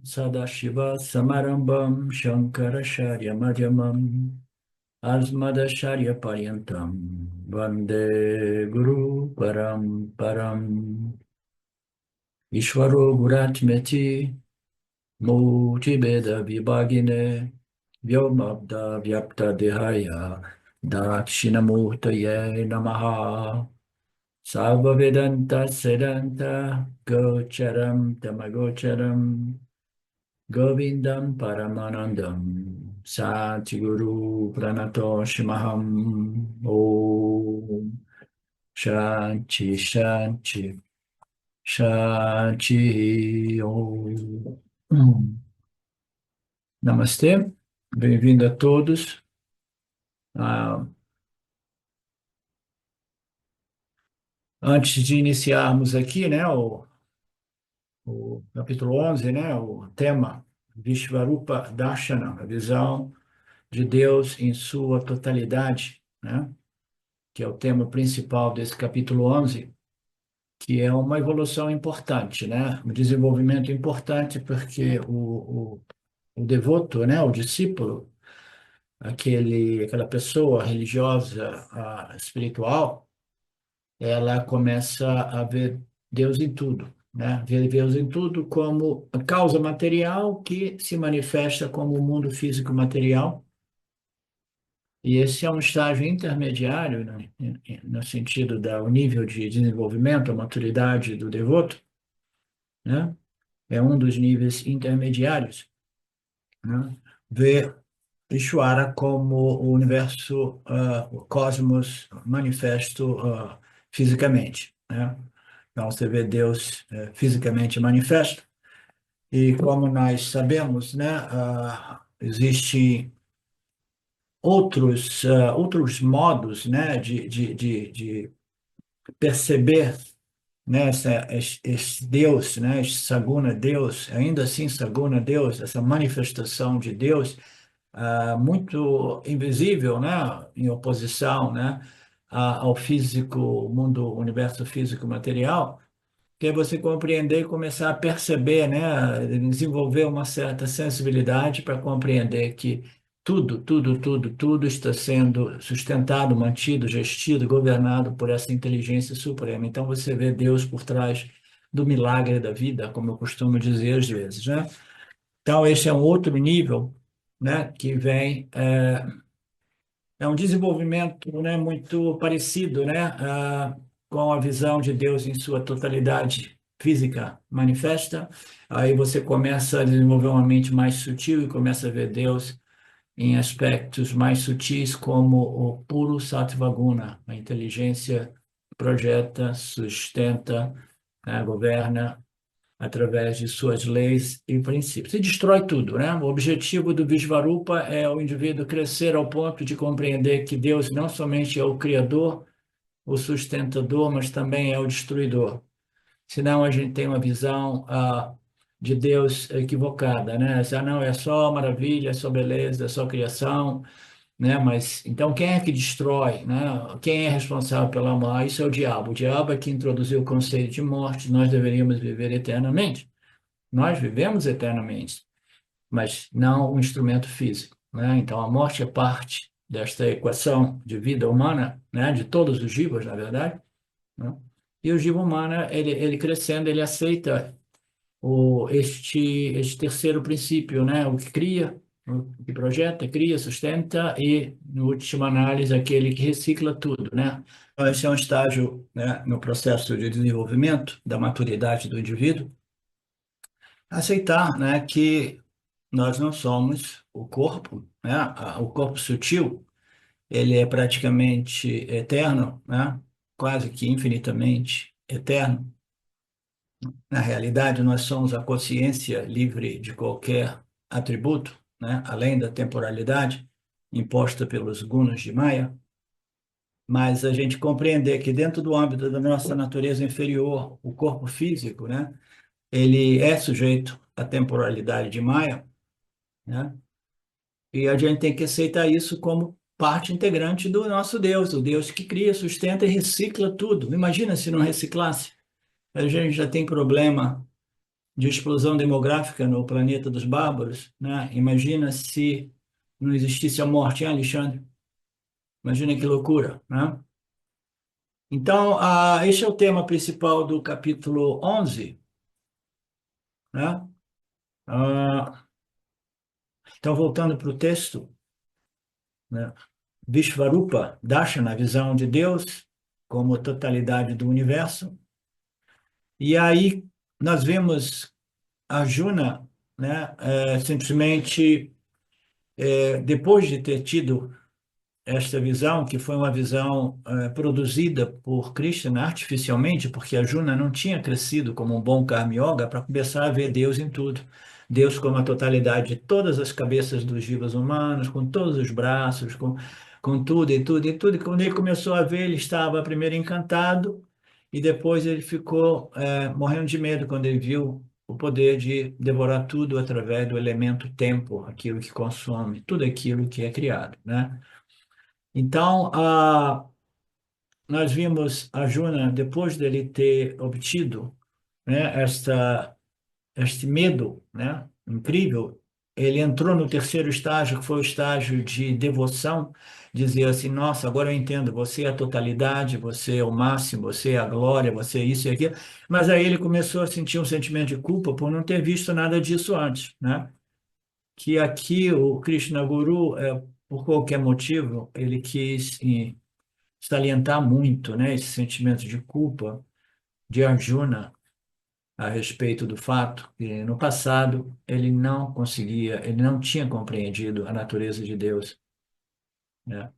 Sadashiva Samarambam Shankaracharya Madhyamam Asmadacharya Paryantam Vande Guru Param Ishvaro Guratmeti Multibeda Vibhagine Vyomabda Vyapta Dehaya Dakshinamurtaye Namaha Sarva Vedanta Sedanta Gocharam Tamagocharam Govindam Paramanandam Satiguru Pranatoshimaham Om Shanti Shanti Shanti Om Namastê, bem-vindo a todos. Ah, Antes de iniciarmos aqui, né, o capítulo 11, né, o tema Vishvarupa Darshana, a visão de Deus em sua totalidade, né, que é o tema principal desse capítulo 11, que é uma evolução importante, né, um desenvolvimento importante, porque o devoto, né, o discípulo, aquela pessoa religiosa, espiritual, ela começa a ver Deus em tudo, né? Ver Deus em tudo como a causa material que se manifesta como o mundo físico material. E esse é um estágio intermediário, né? No sentido do nível de desenvolvimento, a maturidade do devoto, né? É um dos níveis intermediários, né? Ver Ishvara como o universo, o cosmos manifesto, fisicamente, né? Então, você vê Deus fisicamente manifesto, e como nós sabemos, né, existem outros modos, né, de perceber, né, esse Deus, né, esse Saguna Deus, ainda assim Saguna Deus, essa manifestação de Deus, muito invisível, né, em oposição, né, ao físico, mundo, universo físico material, que é você compreender e começar a perceber, né, desenvolver uma certa sensibilidade para compreender que tudo está sendo sustentado, mantido, gestido, governado por essa inteligência suprema. Então você vê Deus por trás do milagre da vida, como eu costumo dizer às vezes, né? Então esse é um outro nível, né, que vem, é um desenvolvimento, né, muito parecido, né, com a visão de Deus em sua totalidade física manifesta. Aí você começa a desenvolver uma mente mais sutil e começa a ver Deus em aspectos mais sutis, como o puro Sattvaguna, a inteligência projeta, sustenta, né, governa através de suas leis e princípios. E destrói tudo, né? O objetivo do Vishvarupa é o indivíduo crescer ao ponto de compreender que Deus não somente é o criador, o sustentador, mas também é o destruidor. Senão a gente tem uma visão, de Deus equivocada, né? Não, é só maravilha, é só beleza, é só criação, né? Mas então quem é que destrói, né? Quem é responsável pela morte? Isso é o diabo. O diabo é que introduziu o conceito de morte. Nós deveríamos viver eternamente. Nós vivemos eternamente, mas não um instrumento físico, né? Então, a morte é parte desta equação de vida humana, né? De todos os jivas, na verdade, né? E o jiva humana, ele crescendo, ele aceita este terceiro princípio, né? O que cria, o que projeta, cria, sustenta e, em última análise, aquele que recicla tudo, né? Então, esse é um estágio, né, no processo de desenvolvimento da maturidade do indivíduo, aceitar, né, que nós não somos o corpo, né? O corpo sutil, ele é praticamente eterno, né? Quase que infinitamente eterno. Na realidade, nós somos a consciência livre de qualquer atributo, né? Além da temporalidade imposta pelos gunas de Maya, mas a gente compreender que dentro do âmbito da nossa natureza inferior, o corpo físico, né? Ele é sujeito à temporalidade de Maya, né? E a gente tem que aceitar isso como parte integrante do nosso Deus, o Deus que cria, sustenta e recicla tudo. Imagina se não reciclasse. A gente já tem problema de explosão demográfica no planeta dos bárbaros, né? Imagina se não existisse a morte, hein, Alexandre? Imagina que loucura, né? Então, este é o tema principal do capítulo 11, né? Ah, então, voltando para o texto, né? Vishvarupa, Darshana, a visão de Deus como totalidade do universo. E aí nós vemos Arjuna, né, simplesmente, depois de ter tido esta visão, que foi uma visão produzida por Krishna artificialmente, porque Arjuna não tinha crescido como um bom Karma Yoga para começar a ver Deus em tudo. Deus como a totalidade de todas as cabeças dos vivos humanos, com todos os braços, com tudo e tudo e tudo. E quando ele começou a ver, ele estava primeiro encantado e depois ele ficou morrendo de medo quando ele viu o poder de devorar tudo através do elemento tempo, aquilo que consome, tudo aquilo que é criado, né? Então, nós vimos a Juna, depois dele ter obtido, né, este medo, né, incrível, ele entrou no terceiro estágio, que foi o estágio de devoção, dizer assim, nossa, agora eu entendo, você é a totalidade, você é o máximo, você é a glória, você é isso e aquilo, mas aí ele começou a sentir um sentimento de culpa por não ter visto nada disso antes, né? Que aqui o Krishna Guru, por qualquer motivo, ele quis salientar muito, né, esse sentimento de culpa de Arjuna a respeito do fato que no passado ele não conseguia, ele não tinha compreendido a natureza de Deus, né?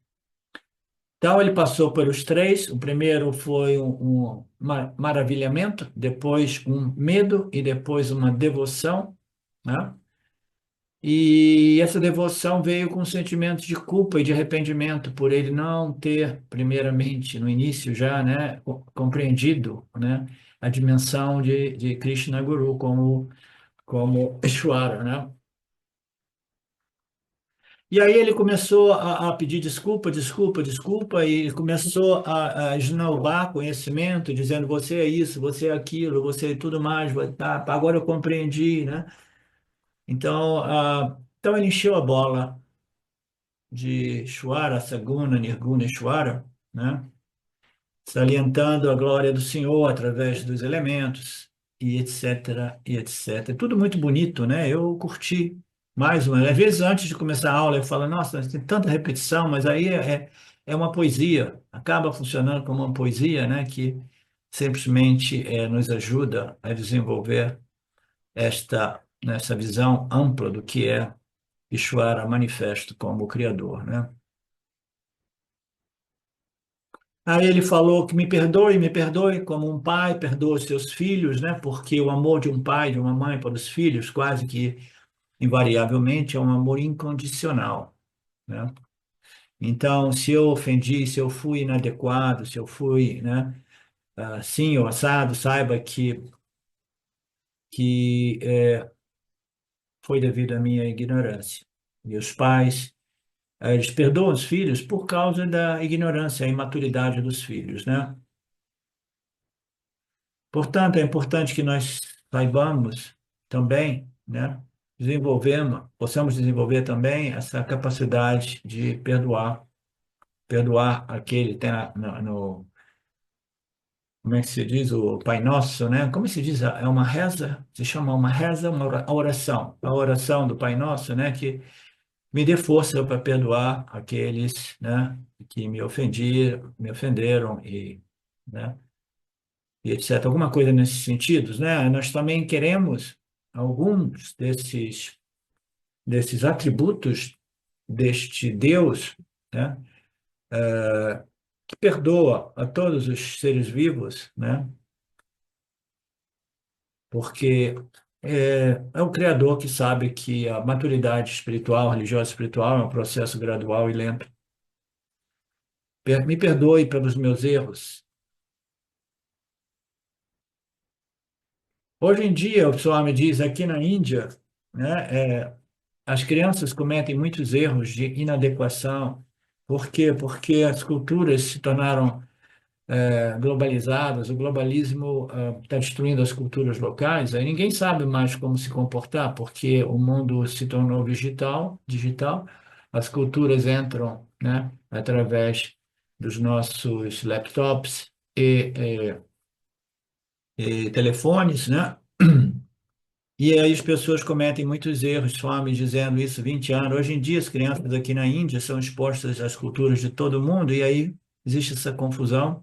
Então ele passou pelos três. O primeiro foi um maravilhamento, depois um medo e depois uma devoção, né? E essa devoção veio com um sentimento de culpa e de arrependimento por ele não ter, primeiramente, no início já, né, compreendido, né, a dimensão de Krishna Guru como Ishvara, né? E aí ele começou a pedir desculpa, desculpa, desculpa, e ele começou a esnobar conhecimento, dizendo, você é isso, você é aquilo, você é tudo mais, tá, agora eu compreendi, né? Então, então ele encheu a bola de Shwara, Saguna, Nirguna e Shwara, né? Salientando a glória do Senhor através dos elementos, e etc, e etc. Tudo muito bonito, né? Eu curti mais uma. Às vezes, antes de começar a aula, eu falo, nossa, tem tanta repetição, mas aí é uma poesia, acaba funcionando como uma poesia, né? Que simplesmente nos ajuda a desenvolver nessa visão ampla do que é Ishvara manifesto como o Criador, né? Aí ele falou que me perdoe como um pai perdoa os seus filhos, né? Porque o amor de um pai, de uma mãe para os filhos, quase que invariavelmente é um amor incondicional, né? Então, se eu ofendi, se eu fui inadequado, se eu fui, né, assim ou assado, saiba que foi devido à minha ignorância. E os pais, eles perdoam os filhos por causa da ignorância, a imaturidade dos filhos, né? Portanto, é importante que nós saibamos também, né, possamos desenvolver também essa capacidade de perdoar aquele, tem como é que se diz, o Pai Nosso, né? Como se diz? É uma reza, se chama uma reza, uma oração, a oração do Pai Nosso, né, que me dê força para perdoar aqueles, né, que me ofenderam né, e etc. Alguma coisa nesses sentidos, né? Nós também queremos alguns desses atributos deste Deus, né? Que perdoa a todos os seres vivos, né? Porque é o Criador que sabe que a maturidade espiritual, religiosa espiritual, é um processo gradual e lento. Me perdoe pelos meus erros. Hoje em dia, o pessoal me diz, aqui na Índia, né, as crianças cometem muitos erros de inadequação. Por quê? Porque as culturas se tornaram globalizadas, o globalismo está destruindo as culturas locais, aí ninguém sabe mais como se comportar, porque o mundo se tornou digital, as culturas entram, né, através dos nossos laptops e telefones, né? E aí as pessoas cometem muitos erros, fome dizendo isso 20 anos. Hoje em dia, as crianças aqui na Índia são expostas às culturas de todo mundo, e aí existe essa confusão.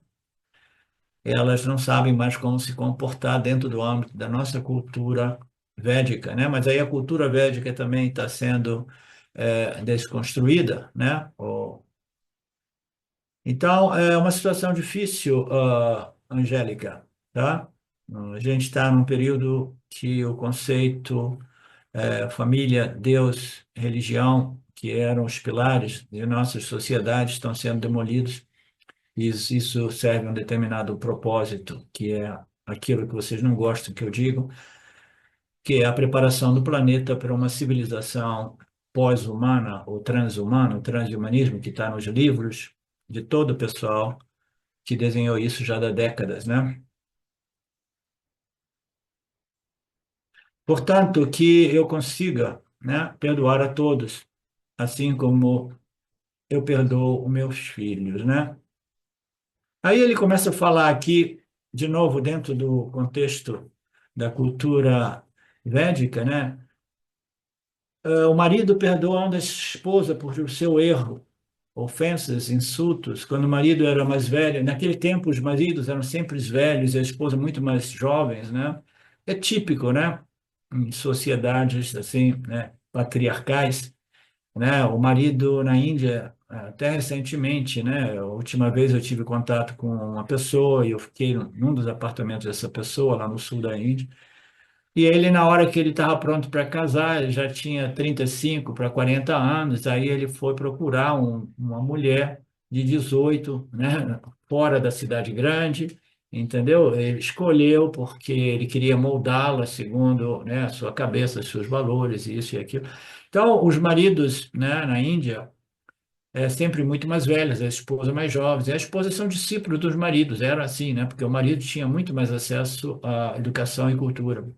Elas não sabem mais como se comportar dentro do âmbito da nossa cultura védica, né? Mas aí a cultura védica também está sendo desconstruída, né? Então, é uma situação difícil, Angélica, tá? A gente está num período que o conceito família, Deus, religião, que eram os pilares de nossas sociedades, estão sendo demolidos. Isso serve a um determinado propósito, que é aquilo que vocês não gostam que eu digo, que é a preparação do planeta para uma civilização pós-humana ou transhumana, o transhumanismo que está nos livros de todo o pessoal que desenhou isso já há décadas, né? Portanto, que eu consiga, né, perdoar a todos, assim como eu perdoo os meus filhos, né? Aí ele começa a falar aqui, de novo, dentro do contexto da cultura védica, né? O marido perdoa a esposa por o seu erro, ofensas, insultos. Quando o marido era mais velho, naquele tempo os maridos eram sempre os velhos e a esposa muito mais jovens, né? É típico, né? Em sociedades assim, né? Patriarcais, né? O marido na Índia, até recentemente, né? A última vez eu tive contato com uma pessoa e eu fiquei num dos apartamentos dessa pessoa lá no sul da Índia. E ele, na hora que ele estava pronto para casar, ele já tinha 35 para 40 anos, aí ele foi procurar uma mulher de 18, né? Fora da cidade grande, entendeu? Ele escolheu porque ele queria moldá-la segundo, né, a sua cabeça, os seus valores, isso e aquilo. Então, os maridos, né, na Índia, sempre muito mais velhos, as esposas mais jovens. E as esposas são discípulos dos maridos, era assim, né? Porque o marido tinha muito mais acesso à educação e cultura.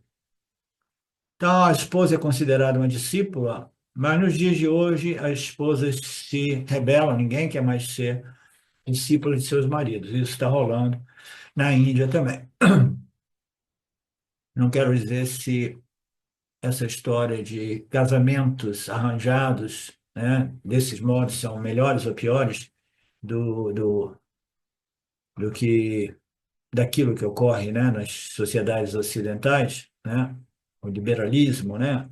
Então, a esposa é considerada uma discípula, mas nos dias de hoje as esposas se rebelam, ninguém quer mais ser discípula de seus maridos. Isso está rolando na Índia também. Não quero dizer se essa história de casamentos arranjados, né, desses modos são melhores ou piores do, do, do que daquilo que ocorre, né, nas sociedades ocidentais, né, o liberalismo, né?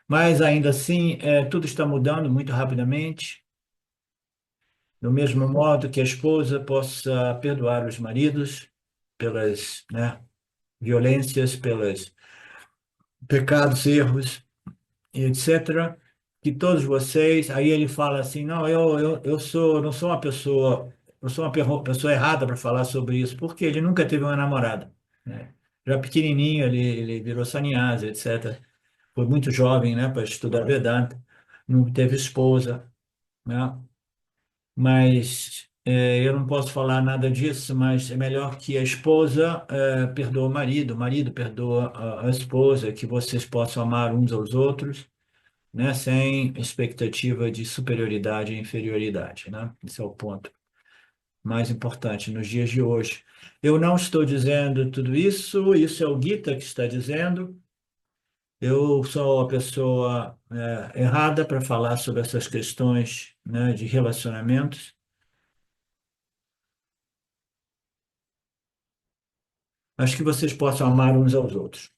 Mas ainda assim, tudo está mudando muito rapidamente, do mesmo modo que a esposa possa perdoar os maridos pelas, né, violências, pelos pecados, erros, e etc. Que todos vocês, aí ele fala assim, não, não sou uma pessoa, eu sou uma pessoa errada para falar sobre isso, porque ele nunca teve uma namorada, né? Já pequenininho, ele virou sannyasi, etc. Foi muito jovem, né, para estudar Vedanta, não teve esposa, né? Mas eu não posso falar nada disso, mas é melhor que a esposa perdoe o marido perdoa a esposa, que vocês possam amar uns aos outros, né, sem expectativa de superioridade e inferioridade, né? Esse é o ponto mais importante nos dias de hoje. Eu não estou dizendo tudo isso, isso é o Gita que está dizendo. Eu sou a pessoa errada para falar sobre essas questões, né, de relacionamentos. Acho que vocês possam amar uns aos outros.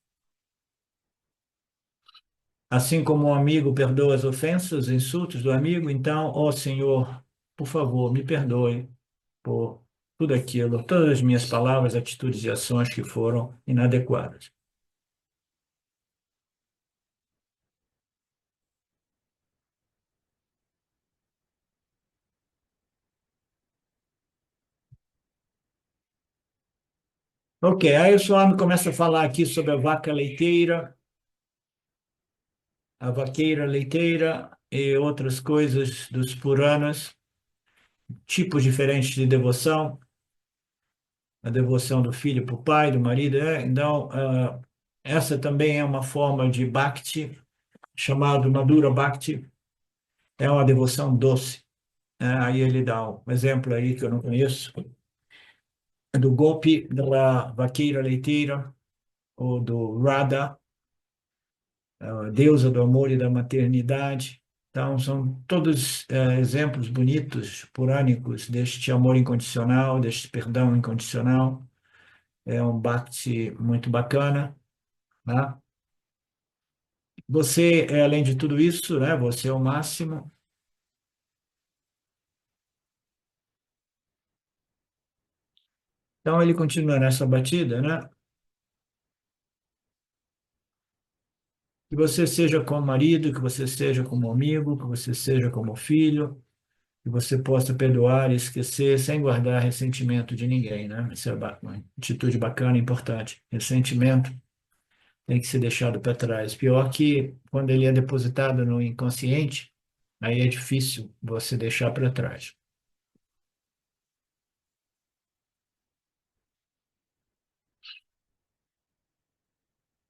Assim como um amigo perdoa as ofensas, os insultos do amigo, então, ó Senhor, por favor, me perdoe por tudo aquilo, todas as minhas palavras, atitudes e ações que foram inadequadas. Ok, aí o Swami começa a falar aqui sobre a vaca leiteira, a vaqueira leiteira e outras coisas dos Puranas, tipos diferentes de devoção. a devoção do filho para o pai, do marido. Então, essa também é uma forma de bhakti, chamado Madhura Bhakti, é uma devoção doce. Aí ele dá um exemplo aí que eu não conheço, do Gopi, da vaqueira leiteira, ou do Radha, a deusa do amor e da maternidade. Então, são todos exemplos bonitos, purânicos, deste amor incondicional, deste perdão incondicional. É um bhakti muito bacana, né? Você é, além de tudo isso, né? Você é o máximo. Então, ele continua nessa batida, né? Que você seja como marido, que você seja como amigo, que você seja como filho, que você possa perdoar e esquecer sem guardar ressentimento de ninguém, né? Isso é uma atitude bacana e importante. Ressentimento tem que ser deixado para trás. Pior que quando ele é depositado no inconsciente, aí é difícil você deixar para trás.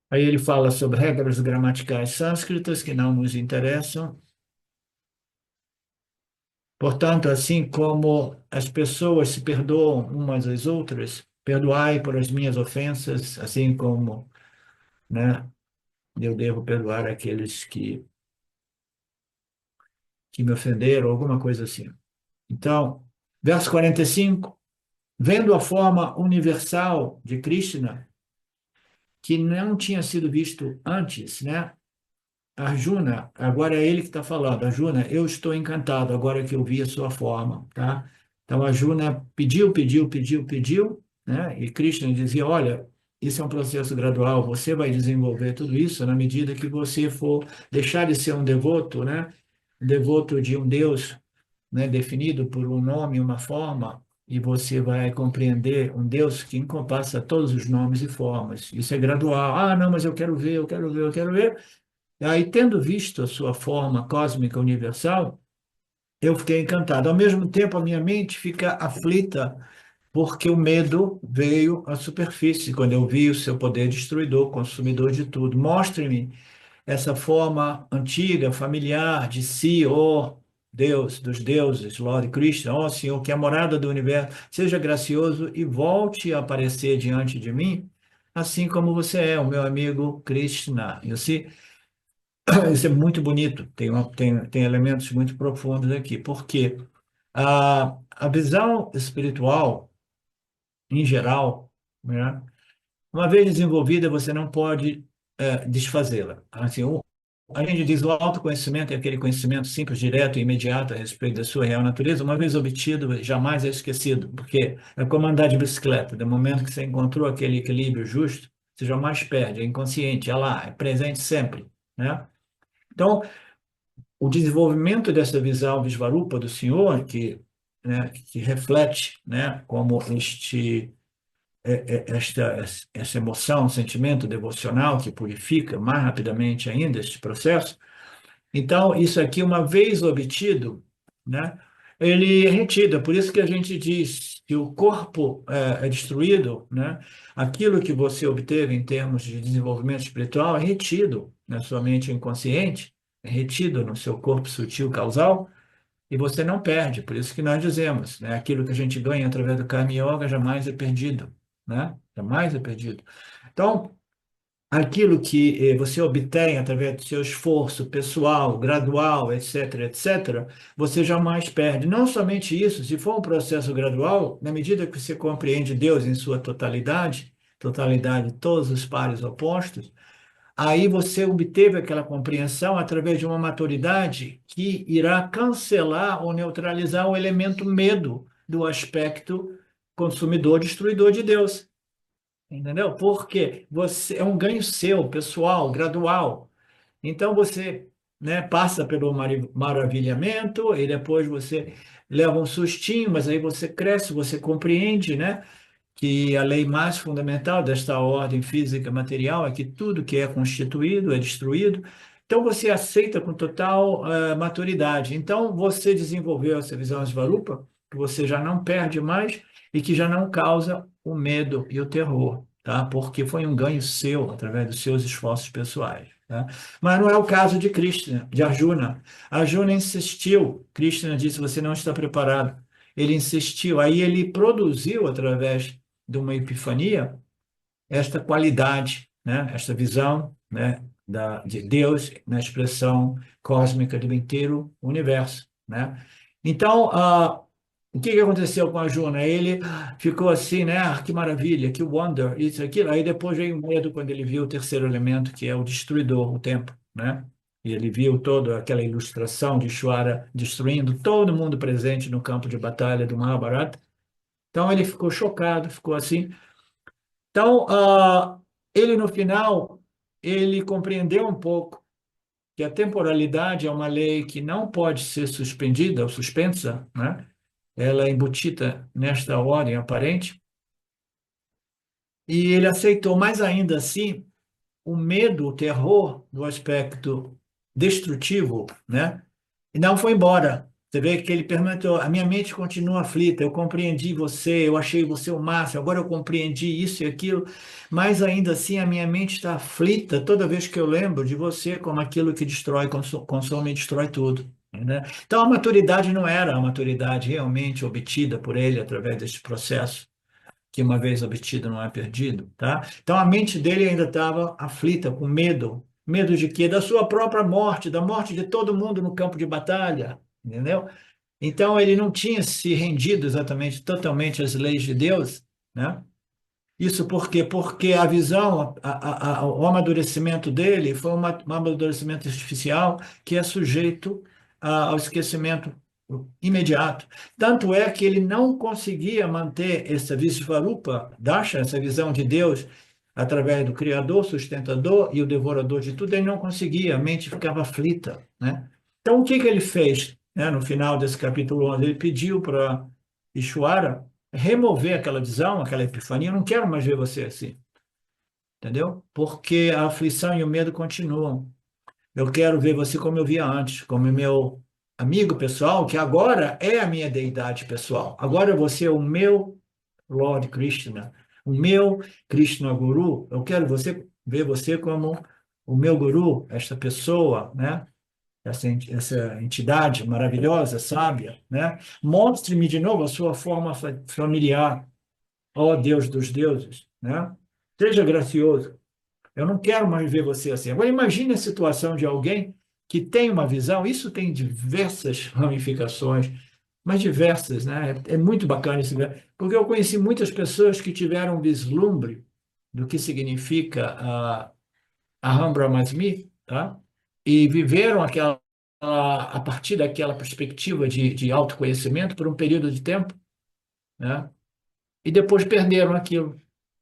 Aí ele fala sobre regras gramaticais sânscritas que não nos interessam. Portanto, assim como as pessoas se perdoam umas às outras, perdoai por as minhas ofensas, assim como, né, eu devo perdoar aqueles que me ofenderam, alguma coisa assim. Então, verso 45, vendo a forma universal de Krishna, que não tinha sido visto antes, né? Arjuna, agora é ele que está falando. Arjuna, eu estou encantado agora que eu vi a sua forma, tá? Então, Arjuna pediu, pediu, pediu, pediu, né? E Krishna dizia, olha, isso é um processo gradual, você vai desenvolver tudo isso na medida que você for deixar de ser um devoto, né? Devoto de um Deus, né? Definido por um nome, uma forma, e você vai compreender um Deus que encompassa todos os nomes e formas. Isso é gradual. Ah, não, mas eu quero ver, eu quero ver, eu quero ver. E aí, tendo visto a sua forma cósmica universal, eu fiquei encantado. Ao mesmo tempo, a minha mente fica aflita, porque o medo veio à superfície quando eu vi o seu poder destruidor, consumidor de tudo. Mostre-me essa forma antiga, familiar de si, ó Deus, dos deuses, Lord Krishna, ó Senhor, que é a morada do universo, seja gracioso e volte a aparecer diante de mim, assim como você é, o meu amigo Krishna. E assim, isso é muito bonito, tem elementos muito profundos aqui, porque a visão espiritual, em geral, né, uma vez desenvolvida, você não pode desfazê-la. Assim, a gente diz o autoconhecimento é aquele conhecimento simples, direto e imediato a respeito da sua real natureza. Uma vez obtido, jamais é esquecido, porque é como andar de bicicleta. Do momento que você encontrou aquele equilíbrio justo, você jamais perde, é inconsciente, é lá, é presente sempre, né? Então, o desenvolvimento dessa visão Visvarupa do Senhor, né, que reflete, né, como esta emoção, sentimento devocional que purifica mais rapidamente ainda este processo. Então, isso aqui, uma vez obtido, né, ele é retido. É por isso que a gente diz que o corpo é destruído, né, aquilo que você obteve em termos de desenvolvimento espiritual é retido na sua mente inconsciente, é retido no seu corpo sutil causal, e você não perde. Por isso que nós dizemos, né, aquilo que a gente ganha através do Karma Yoga jamais é perdido, né? Jamais é perdido. Então, aquilo que você obtém através do seu esforço pessoal, gradual, etc., etc., você jamais perde. Não somente isso, se for um processo gradual, na medida que você compreende Deus em sua totalidade, totalidade de todos os pares opostos, aí você obteve aquela compreensão através de uma maturidade que irá cancelar ou neutralizar o elemento medo do aspecto consumidor, destruidor de Deus. Entendeu? Porque você é um ganho seu, pessoal, gradual. Então você, né, passa pelo maravilhamento e depois você leva um sustinho, mas aí você cresce, você compreende, né, que a lei mais fundamental desta ordem física material é que tudo que é constituído é destruído. Então você aceita com total maturidade. Então você desenvolveu essa visão Svarupa, que você já não perde mais, e que já não causa o medo e o terror, tá? Porque foi um ganho seu através dos seus esforços pessoais, tá? Mas não é o caso de Krishna, de Arjuna. Arjuna insistiu, Krishna disse: você não está preparado. Ele insistiu, aí ele produziu através de uma epifania esta qualidade, né? Esta visão, né? De Deus na expressão cósmica do inteiro universo, né? Então, o que que aconteceu com a Juna? Ele ficou assim, né? Que maravilha, que wonder, isso, aquilo. Aí depois veio o medo quando ele viu o terceiro elemento, que é o destruidor, o tempo, né? E ele viu toda aquela ilustração de Ishvara destruindo todo mundo presente no campo de batalha do Mahabharata. Então ele ficou chocado, ficou assim. Então, ele no final, ele compreendeu um pouco que a temporalidade é uma lei que não pode ser suspendida ou suspensa, né? Ela é embutida nesta ordem aparente, e ele aceitou, mas ainda assim, o medo, o terror do aspecto destrutivo, né? E não foi embora. Você vê que ele perguntou: a minha mente continua aflita, eu compreendi você, eu achei você o máximo, agora eu compreendi isso e aquilo, mas ainda assim a minha mente está aflita toda vez que eu lembro de você como aquilo que destrói, consome e destrói tudo. Né? Então a maturidade não era a maturidade realmente obtida por ele através desse processo, que uma vez obtido não é perdido, tá? Então a mente dele ainda estava aflita, com medo. Medo de quê? Da sua própria morte, da morte de todo mundo no campo de batalha, entendeu? Então ele não tinha se rendido exatamente, totalmente às leis de Deus, né? Isso por quê? Porque a visão, o amadurecimento dele foi um amadurecimento artificial que é sujeito ao esquecimento imediato. Tanto é que ele não conseguia manter essa Visvarupa, Darshan, essa visão de Deus, através do Criador, sustentador e o devorador de tudo, ele não conseguia, a mente ficava aflita, né? Então, o que que ele fez, né, no final desse capítulo 11? Ele pediu para Ishvara remover aquela visão, aquela epifania. Eu não quero mais ver você assim, entendeu? Porque a aflição e o medo continuam. Eu quero ver você como eu via antes, como meu amigo pessoal, que agora é a minha deidade pessoal. Agora você é o meu Lord Krishna, o meu Krishna Guru. Eu quero ver você como o meu guru, esta pessoa, né? Essa entidade maravilhosa, sábia, né? Mostre-me de novo a sua forma familiar, ó Deus dos deuses, né? Seja gracioso. Eu não quero mais ver você assim. Agora imagine a situação de alguém que tem uma visão, isso tem diversas ramificações, mas diversas, né? É muito bacana isso, né? Porque eu conheci muitas pessoas que tiveram um vislumbre do que significa Aham Brahmasmi, tá? E viveram a partir daquela perspectiva de autoconhecimento por um período de tempo, né? E depois perderam aquilo,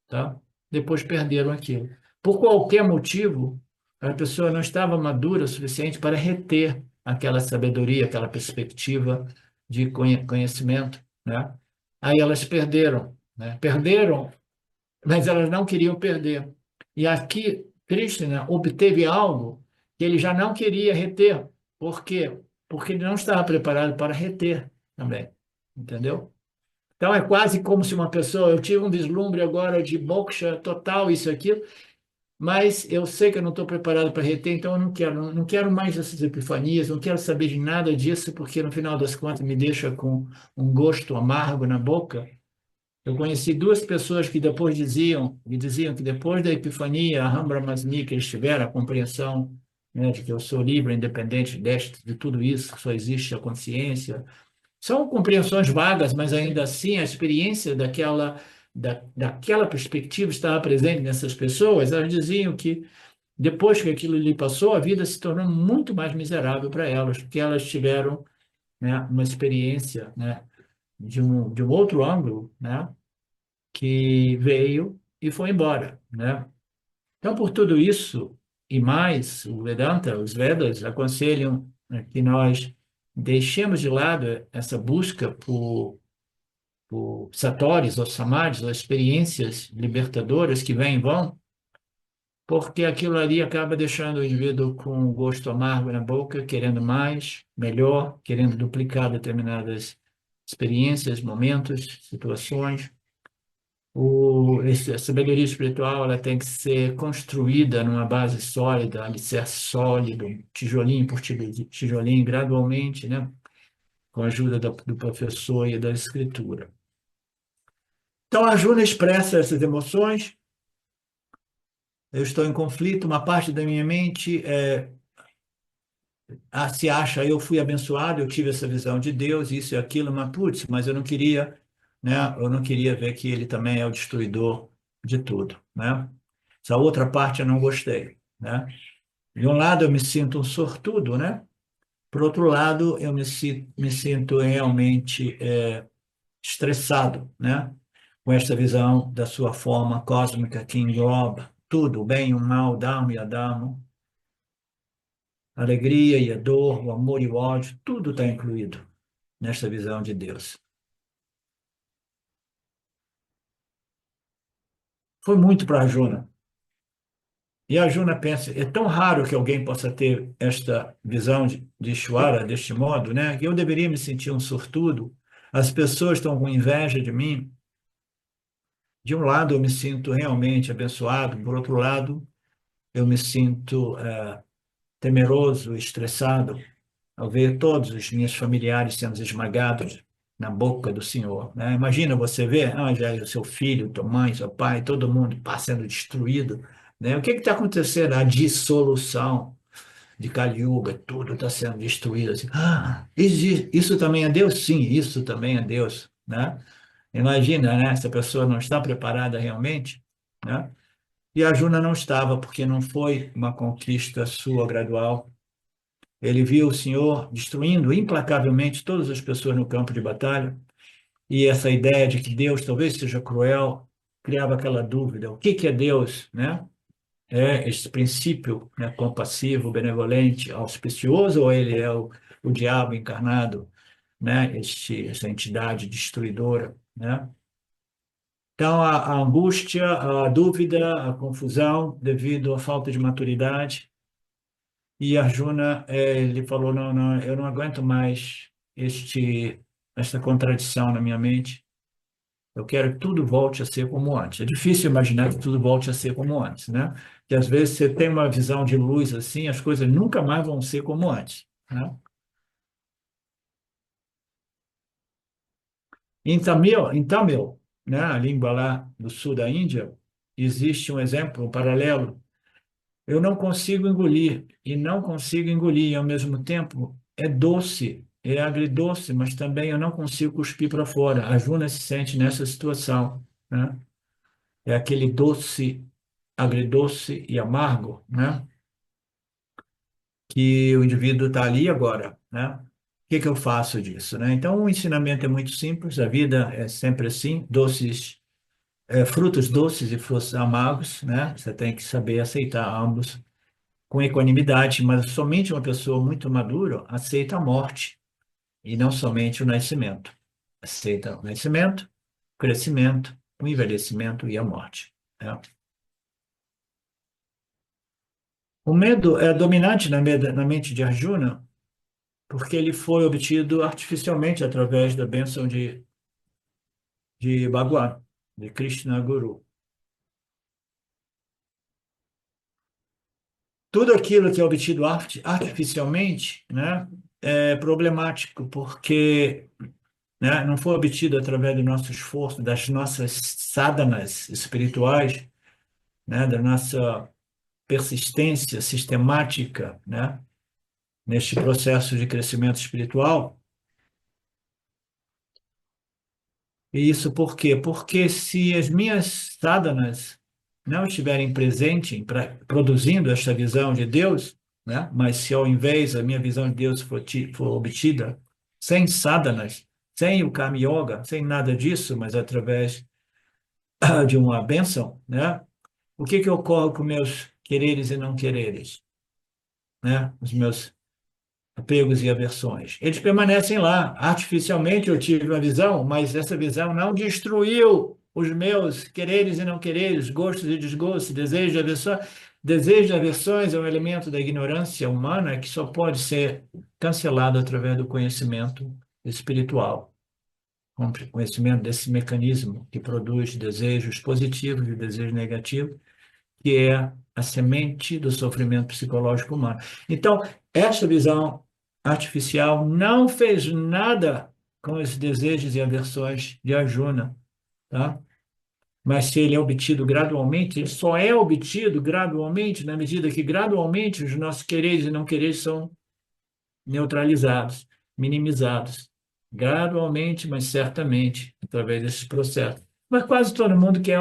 tá? Depois perderam aquilo. Por qualquer motivo, a pessoa não estava madura o suficiente para reter aquela sabedoria, aquela perspectiva de conhecimento, né? Aí elas perderam, né? Perderam, mas elas não queriam perder. E aqui, Krishna obteve algo que ele já não queria reter. Por quê? Porque ele não estava preparado para reter também, entendeu? Então, é quase como se uma pessoa, eu tive um vislumbre agora de moksha total, isso e aquilo, mas eu sei que eu não estou preparado para reter, então eu não quero mais essas epifanias, não quero saber de nada disso, porque no final das contas me deixa com um gosto amargo na boca. Eu conheci duas pessoas que depois me diziam que depois da epifania, a Aham Brahmasmi, que eles tiveram a compreensão, né, de que eu sou livre, independente de tudo isso, que só existe a consciência, são compreensões vagas, mas ainda assim a experiência daquela perspectiva estava presente nessas pessoas. Elas diziam que depois que aquilo lhe passou, a vida se tornou muito mais miserável para elas, porque elas tiveram, né, uma experiência, né, de um outro ângulo, né, que veio e foi embora, né? Então, por tudo isso e mais, o Vedanta, os Vedas aconselham, né, que nós deixemos de lado essa busca por satóris ou samadhis, ou experiências libertadoras que vêm e vão, porque aquilo ali acaba deixando o indivíduo com um gosto amargo na boca, querendo mais, melhor, querendo duplicar determinadas, experiências, momentos, situações. A sabedoria espiritual ela tem que ser construída numa base sólida, alicerce sólido, tijolinho por tijolinho, gradualmente, né? Com a ajuda do professor e da escritura. Então, a Júlia expressa essas emoções. Eu estou em conflito, uma parte da minha mente se acha, eu fui abençoado, eu tive essa visão de Deus, isso e aquilo, mas putz, mas eu não queria, né? Eu não queria ver que ele também é o destruidor de tudo, né? Essa outra parte eu não gostei, né? De um lado eu me sinto um sortudo, né? Por outro lado, eu me sinto realmente estressado, né? Com esta visão da sua forma cósmica que engloba tudo, o bem e o mal, o Dharma e a Dharma, a alegria e a dor, o amor e o ódio, tudo está incluído nesta visão de Deus. Foi muito para a Juna. E a Juna pensa, é tão raro que alguém possa ter esta visão de Ishvara deste modo, né? Que eu deveria me sentir um sortudo. As pessoas estão com inveja de mim. De um lado, eu me sinto realmente abençoado, por outro lado, eu me sinto temeroso, estressado, ao ver todos os meus familiares sendo esmagados na boca do Senhor, né? Imagina você ver, já o seu filho, tua mãe, seu pai, todo mundo sendo destruído, né? O que está acontecendo? A dissolução de Kali Yuga, tudo está sendo destruído. Assim. Isso também é Deus? Sim, isso também é Deus, né? Imagina, né? Se a pessoa não está preparada realmente, né? E a Juna não estava, porque não foi uma conquista sua gradual. Ele viu o Senhor destruindo implacavelmente todas as pessoas no campo de batalha, e essa ideia de que Deus talvez seja cruel criava aquela dúvida: o que é Deus, né? É esse princípio, né, compassivo, benevolente, auspicioso, ou ele é o diabo encarnado, né? Essa entidade destruidora, né? Então, a angústia, a dúvida, a confusão, devido à falta de maturidade. E Arjuna, ele falou, não, não, eu não aguento mais esta contradição na minha mente. Eu quero que tudo volte a ser como antes. É difícil imaginar que tudo volte a ser como antes, né? Que às vezes você tem uma visão de luz assim, as coisas nunca mais vão ser como antes, né? Em Tamil, né, a língua lá do sul da Índia, existe um exemplo, um paralelo. Eu não consigo engolir e não consigo engolir, e ao mesmo tempo é doce, é agridoce, mas também eu não consigo cuspir para fora. A Juna se sente nessa situação, né? É aquele doce, agridoce e amargo, né? Que o indivíduo está ali agora, né? O que eu faço disso, né? Então, o ensinamento é muito simples, a vida é sempre assim, doces, frutos doces e frutos amargos, né? Você tem que saber aceitar ambos com equanimidade, mas somente uma pessoa muito madura aceita a morte e não somente o nascimento. Aceita o nascimento, o crescimento, o envelhecimento e a morte, né? O medo é dominante na mente de Arjuna porque ele foi obtido artificialmente através da bênção de Bhagwan, de Krishna Guru. Tudo aquilo que é obtido artificialmente, né, é problemático, porque, né, não foi obtido através do nosso esforço, das nossas sadhanas espirituais, né, da nossa persistência sistemática, né, neste processo de crescimento espiritual. E isso por quê? Porque se as minhas sadhanas não estiverem presentes, produzindo esta visão de Deus, né, mas se ao invés a minha visão de Deus for obtida sem sadhanas, sem o Karma Yoga, sem nada disso, mas através de uma bênção, né? O que ocorre com meus quereres e não quereres, né? Os meus apegos e aversões. Eles permanecem lá. Artificialmente eu tive uma visão, mas essa visão não destruiu os meus quereres e não quereres, gostos e desgostos, desejos e aversões. Desejos e aversões é um elemento da ignorância humana que só pode ser cancelado através do conhecimento espiritual. conhecimento desse mecanismo que produz desejos positivos e desejos negativos, que é a semente do sofrimento psicológico humano. Então, essa visão artificial não fez nada com os desejos e aversões de Arjuna, tá? Mas se ele é obtido gradualmente, ele só é obtido gradualmente na medida que gradualmente os nossos quereres e não quereres são neutralizados, minimizados, gradualmente, mas certamente, através desses processos. Mas quase todo mundo quer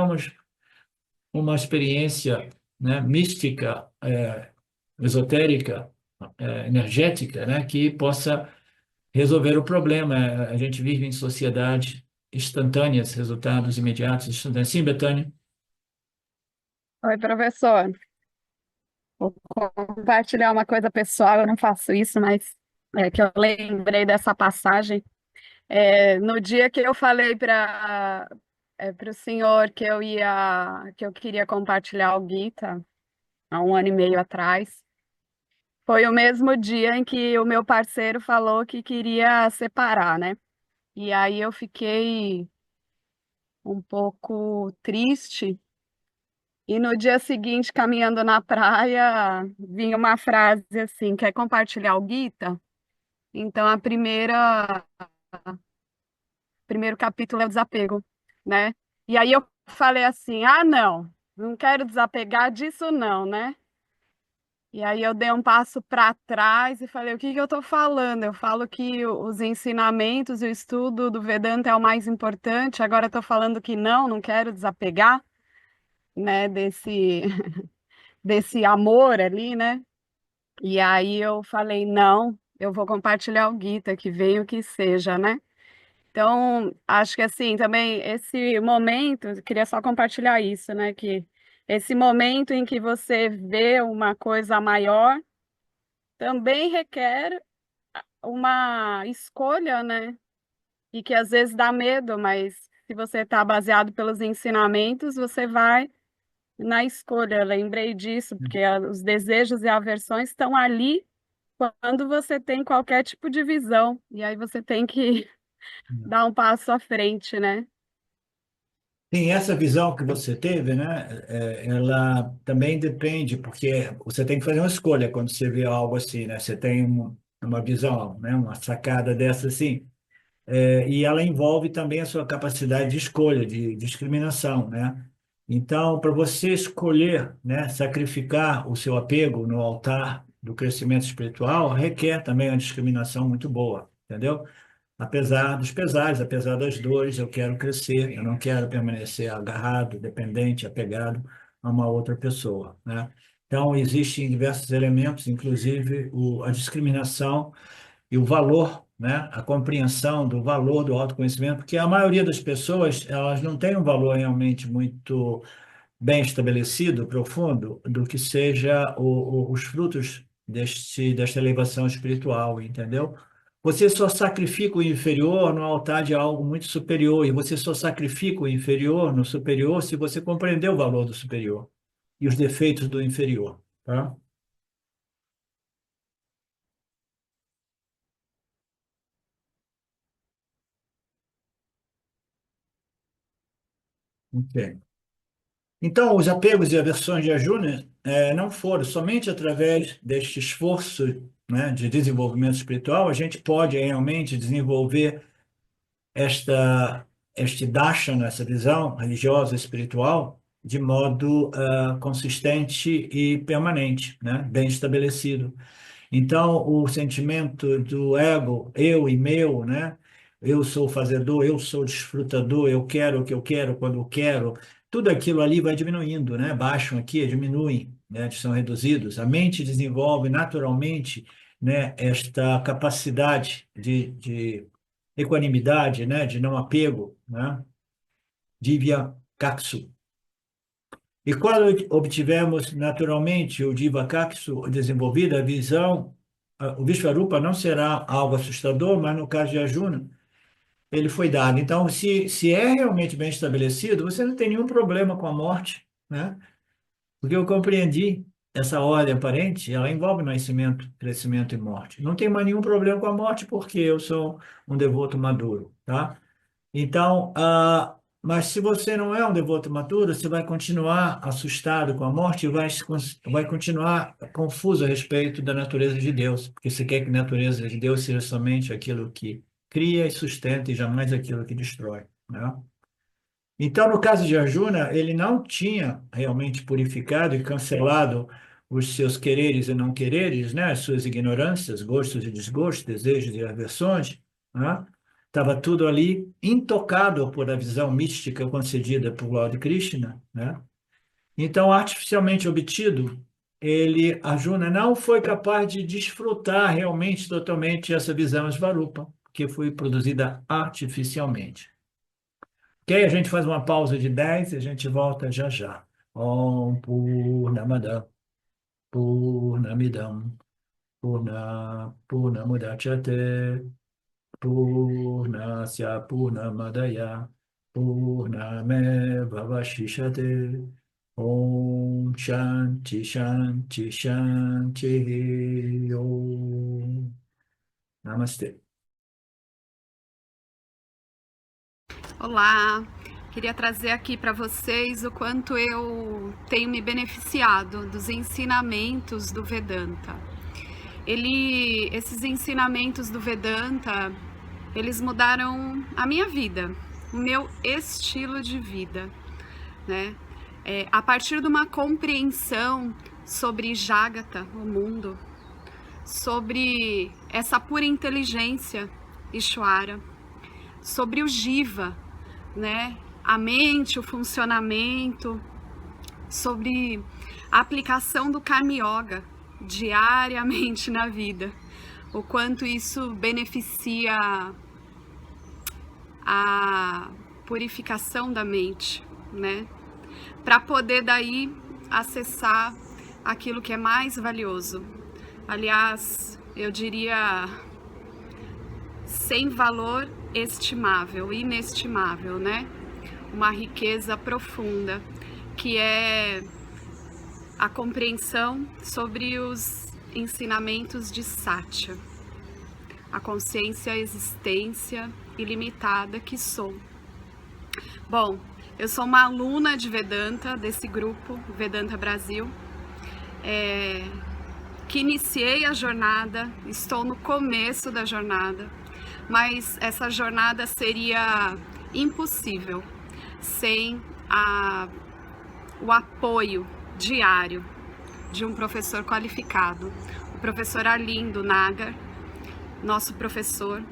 uma experiência, né, mística, esotérica, energética, né, que possa resolver o problema. A gente vive em sociedade instantâneas, resultados imediatos, instantâneos. Sim, Betânia? Oi, professor. Vou compartilhar uma coisa pessoal, eu não faço isso, mas é que eu lembrei dessa passagem. No dia que eu falei para o senhor que eu queria compartilhar o Gita, há um ano e meio atrás, foi o mesmo dia em que o meu parceiro falou que queria separar, né? E aí eu fiquei um pouco triste. E no dia seguinte, caminhando na praia, vinha uma frase assim: quer compartilhar o Gita? Então, primeiro capítulo é o desapego, né? E aí eu falei assim: ah, não, não quero desapegar disso, não, né? E aí eu dei um passo para trás e falei: o que que eu estou falando? Eu falo que os ensinamentos e o estudo do Vedanta é o mais importante, agora estou falando que não quero desapegar, né, desse amor ali, né? E aí eu falei, não, eu vou compartilhar o Gita, que venha o que seja, né? Então, acho que assim, também esse momento, eu queria só compartilhar isso, né? Que esse momento em que você vê uma coisa maior também requer uma escolha, né? E que às vezes dá medo, mas se você está baseado pelos ensinamentos, você vai na escolha. Eu lembrei disso, porque os desejos e aversões estão ali quando você tem qualquer tipo de visão, e aí você tem que dar um passo à frente, né? Sim, essa visão que você teve, né, ela também depende, porque você tem que fazer uma escolha quando você vê algo assim, né? Você tem uma visão, né, uma sacada dessa assim, e ela envolve também a sua capacidade de escolha, de discriminação, né? Então, para você escolher, né, sacrificar o seu apego no altar do crescimento espiritual, requer também uma discriminação muito boa, entendeu? Apesar dos pesares, apesar das dores, eu quero crescer, eu não quero permanecer agarrado, dependente, apegado a uma outra pessoa, né? Então, existem diversos elementos, inclusive a discriminação e o valor, né? A compreensão do valor do autoconhecimento, porque a maioria das pessoas, elas não têm um valor realmente muito bem estabelecido, profundo, do que seja os frutos desta elevação espiritual, entendeu? Você só sacrifica o inferior no altar de algo muito superior, e você só sacrifica o inferior no superior se você compreender o valor do superior e os defeitos do inferior, tá? Ok. Então, os apegos e aversões de Arjuna não foram somente através deste esforço, né, de desenvolvimento espiritual, a gente pode realmente desenvolver esta, este darshana, essa visão religiosa espiritual, de modo consistente e permanente, né, bem estabelecido. Então, o sentimento do ego, eu e meu, né? Eu sou o fazedor, eu sou o desfrutador, eu quero o que eu quero quando eu quero, tudo aquilo ali vai diminuindo, né? Baixam aqui, diminuem, né? São reduzidos. A mente desenvolve naturalmente, né? Esta capacidade de equanimidade, né? De não apego, né? Divya Kaksu. E quando obtivermos naturalmente o Divakaksu desenvolvido, a visão, o Vishvarupa não será algo assustador, mas no caso de Arjuna, ele foi dado. Então, se é realmente bem estabelecido, você não tem nenhum problema com a morte, né? Porque eu compreendi essa ordem aparente, ela envolve nascimento, crescimento e morte. Não tem mais nenhum problema com a morte, porque eu sou um devoto maduro, tá? Então, mas se você não é um devoto maduro, você vai continuar assustado com a morte e vai continuar confuso a respeito da natureza de Deus, porque você quer que a natureza de Deus seja somente aquilo que cria e sustenta e jamais aquilo que destrói, né? Então, no caso de Arjuna, ele não tinha realmente purificado e cancelado os seus quereres e não quereres, né? As suas ignorâncias, gostos e desgostos, desejos e aversões, né? Estava tudo ali intocado por a visão mística concedida por Lord Krishna, né? Então, artificialmente obtido, Arjuna não foi capaz de desfrutar realmente totalmente essa visão Svarupa, que foi produzida artificialmente. Ok? A gente faz uma pausa de 10 e a gente volta já já. Om Purnamada Purnamidam Purnamudachyate Purnasya Purnamadaya Purnameva Vashishate Om Shanti Shanti Shanti Om Namastê. Olá, queria trazer aqui para vocês o quanto eu tenho me beneficiado dos ensinamentos do Vedanta. Esses ensinamentos do Vedanta, eles mudaram a minha vida, o meu estilo de vida, né? A partir de uma compreensão sobre Jagata, o mundo, sobre essa pura inteligência, Ishvara, sobre o Jiva, né? A mente, o funcionamento, sobre a aplicação do Karma Yoga diariamente na vida, o quanto isso beneficia a purificação da mente, né? Para poder daí acessar aquilo que é mais valioso. Aliás, eu diria sem valor estimável, inestimável, né? Uma riqueza profunda, que é a compreensão sobre os ensinamentos de Satya, a consciência, a existência ilimitada que sou. Bom, eu sou uma aluna de Vedanta, desse grupo Vedanta Brasil, que iniciei a jornada, estou no começo da jornada, mas essa jornada seria impossível sem o apoio diário de um professor qualificado, o professor Arlindo Nagar, nosso professor,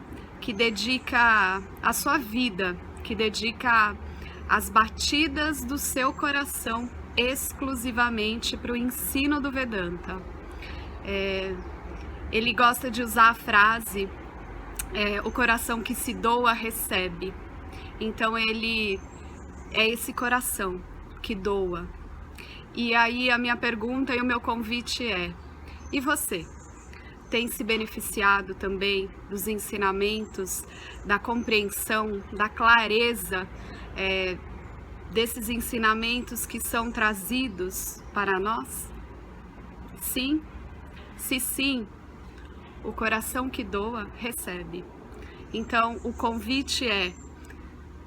que dedica a sua vida, que dedica as batidas do seu coração exclusivamente para o ensino do Vedanta. Ele gosta de usar a frase o coração que se doa recebe. Então ele é esse coração que doa. E aí a minha pergunta e o meu convite e você? Tem se beneficiado também dos ensinamentos, da compreensão, da clareza desses ensinamentos que são trazidos para nós? Sim? Se sim, o coração que doa recebe. Então o convite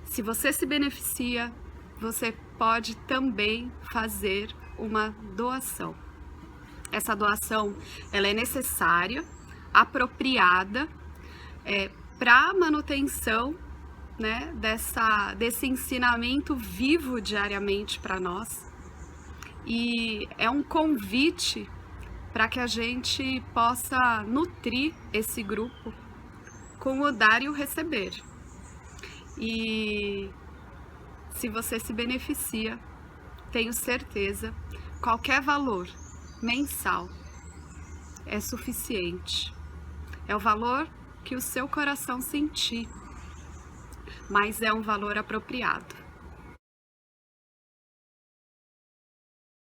se você se beneficia, você pode também fazer uma doação. Essa doação ela é necessária, apropriada para a manutenção, né, desse ensinamento vivo diariamente para nós. E é um convite para que a gente possa nutrir esse grupo com o dar e o receber. E se você se beneficia, tenho certeza, qualquer valor mensal é suficiente. É o valor que o seu coração sentir, mas é um valor apropriado.